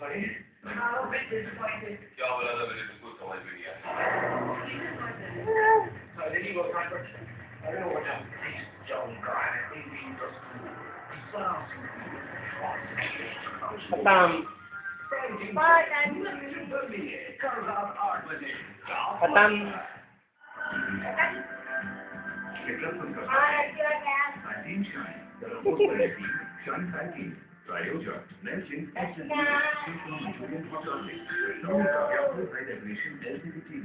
I'm a bit disappointed. क्या बोला था मैंने तुमको समझ में नहीं आया So then you go backwards. I don't know what happened. This young guy, I think he just sounds Khtam. Khtam. Trioja, Nelson, LCD TV.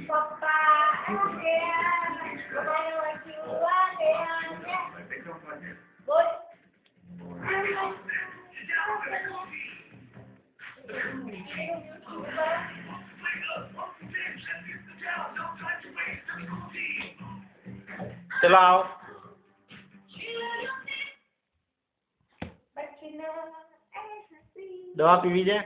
चलो आओ दवा पीवी છે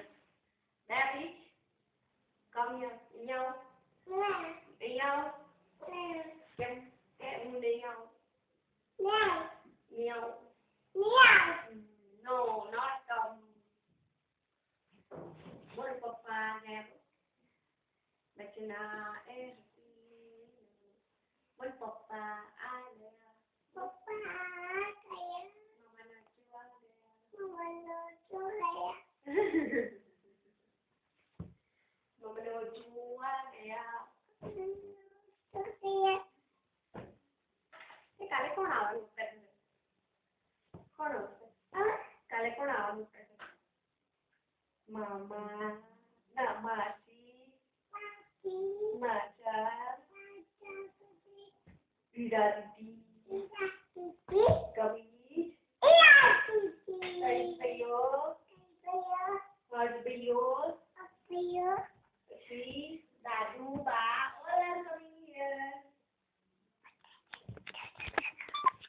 No, not what Papa never. But you know, what Papa I never. Papa, Mama not you out there. Mama not you there. Mama not you out there. કાલે કોણ આવવાનું કોણ આવશે કાલે કોણ આવવાનું મામા ના માસી માચા દીદા દીદી કવિત ભાઈઓ ભાઈઓ પછી દાદુ બા